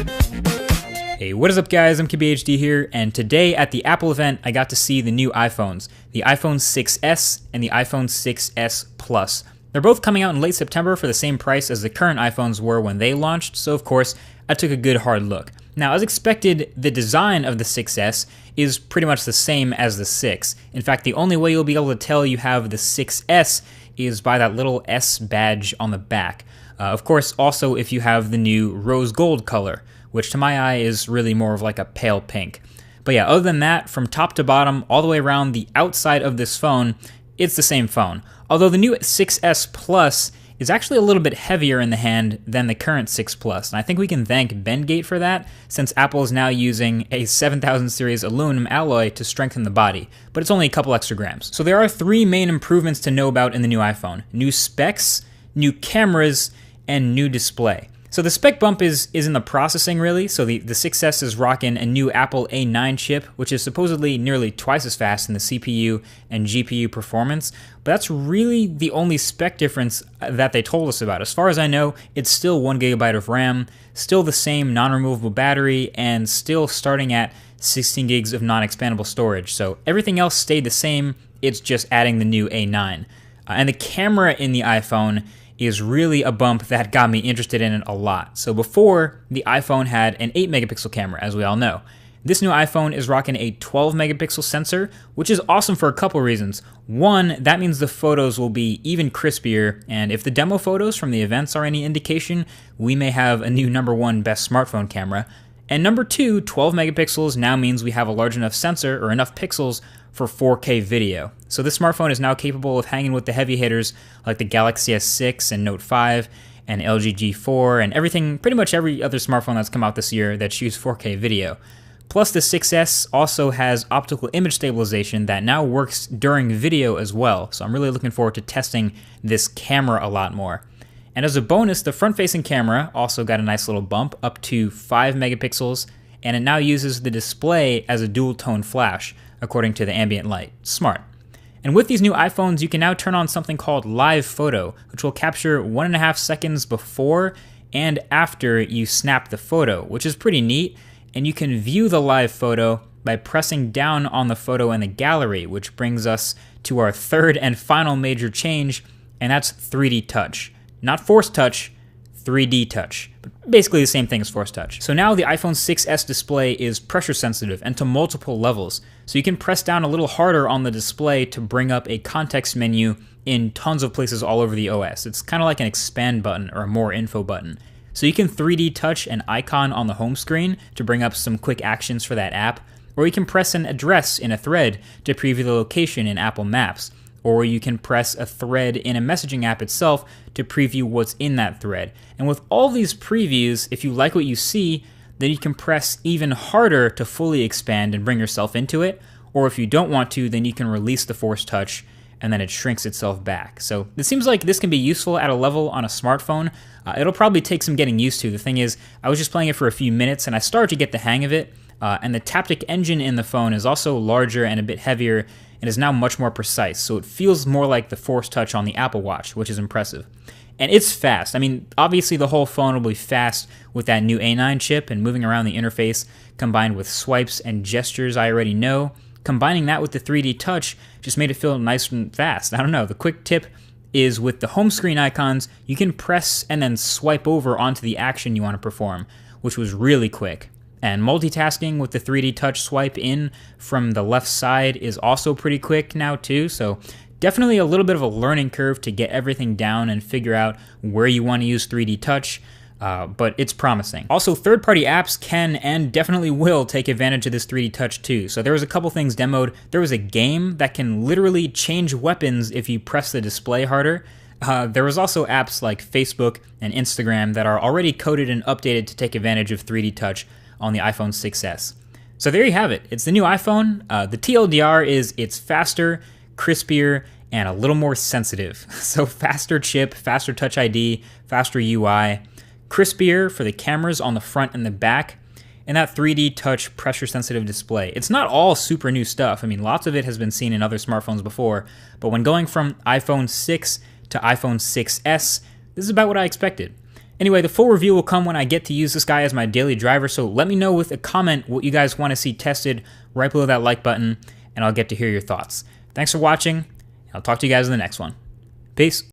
Hey, what is up guys, I'm KBHD here, and today at the Apple event I got to see the new iPhones, the iPhone 6s and the iPhone 6s Plus. They're both coming out in late September for the same price as the current iPhones were when they launched, so of course I took a good hard look. Now, as expected, the design of the 6s is pretty much the same as the 6. In fact, the only way you'll be able to tell you have the 6s is by that little S badge on the back. Of course, also if you have the new rose gold color, which to my eye is really more of like a pale pink. But yeah, other than that, from top to bottom, all the way around the outside of this phone, it's the same phone. Although the new 6s Plus is actually a little bit heavier in the hand than the current 6 Plus, and I think we can thank Bendgate for that, since Apple is now using a 7000 series aluminum alloy to strengthen the body, but it's only a couple extra grams. So there are three main improvements to know about in the new iPhone: new specs, new cameras, and new display. So the spec bump is in the processing really. So the 6s is rocking a new Apple A9 chip, which is supposedly nearly twice as fast in the CPU and GPU performance. But that's really the only spec difference that they told us about. As far as I know, it's still 1GB of RAM, still the same non-removable battery, and still starting at 16 gigs of non-expandable storage. So everything else stayed the same, it's just adding the new A9. And the camera in the iPhone is really a bump that got me interested in it a lot. So before, the iPhone had an 8 megapixel camera, as we all know. This new iPhone is rocking a 12 megapixel sensor, which is awesome for a couple reasons. One, that means the photos will be even crispier, and if the demo photos from the events are any indication, we may have a new #1 best smartphone camera. And number two, 12 megapixels now means we have a large enough sensor, or enough pixels, for 4K video. So this smartphone is now capable of hanging with the heavy hitters like the Galaxy S6 and Note 5 and LG G4 and everything, pretty much every other smartphone that's come out this year that shoots 4K video. Plus the 6s also has optical image stabilization that now works during video as well, so I'm really looking forward to testing this camera a lot more. And as a bonus, the front-facing camera also got a nice little bump up to 5 megapixels, and it now uses the display as a dual-tone flash, according to the ambient light. Smart. And with these new iPhones, you can now turn on something called Live Photo, which will capture 1.5 seconds before and after you snap the photo, which is pretty neat. And you can view the live photo by pressing down on the photo in the gallery, which brings us to our third and final major change, and that's 3D touch. Not Force Touch, 3D touch. But basically the same thing as Force Touch. So now the iPhone 6s display is pressure sensitive and to multiple levels. So you can press down a little harder on the display to bring up a context menu in tons of places all over the OS. It's kind of like an expand button or a more info button. So you can 3D touch an icon on the home screen to bring up some quick actions for that app, or you can press an address in a thread to preview the location in Apple Maps. Or you can press a thread in a messaging app itself to preview what's in that thread. And with all these previews, if you like what you see, then you can press even harder to fully expand and bring yourself into it. Or if you don't want to, then you can release the Force Touch and then it shrinks itself back. So it seems like this can be useful at a level on a smartphone. It'll probably take some getting used to. The thing is, I was just playing it for a few minutes and I started to get the hang of it. And the Taptic engine in the phone is also larger and a bit heavier and is now much more precise, so it feels more like the Force Touch on the Apple Watch, which is impressive. And it's fast. I mean, obviously the whole phone will be fast with that new A9 chip and moving around the interface, combined with swipes and gestures I already know. Combining that with the 3D touch just made it feel nice and fast. I don't know, the quick tip is with the home screen icons, you can press and then swipe over onto the action you want to perform, which was really quick. And multitasking with the 3D touch swipe in from the left side is also pretty quick now too, so definitely a little bit of a learning curve to get everything down and figure out where you want to use 3D touch, but it's promising. Also, third-party apps can and definitely will take advantage of this 3D touch too. So there was a couple things demoed. There was a game that can literally change weapons if you press the display harder. There was also apps like Facebook and Instagram that are already coded and updated to take advantage of 3D touch on the iPhone 6s. So there you have it. It's the new iPhone. The TLDR is it's faster, crispier, and a little more sensitive. So faster chip, faster Touch ID, faster UI, crispier for the cameras on the front and the back, and that 3D touch pressure sensitive display. It's not all super new stuff. I mean, lots of it has been seen in other smartphones before, but when going from iPhone 6 to iPhone 6s, this is about what I expected. Anyway, the full review will come when I get to use this guy as my daily driver, so let me know with a comment what you guys want to see tested right below that like button, and I'll get to hear your thoughts. Thanks for watching, and I'll talk to you guys in the next one. Peace.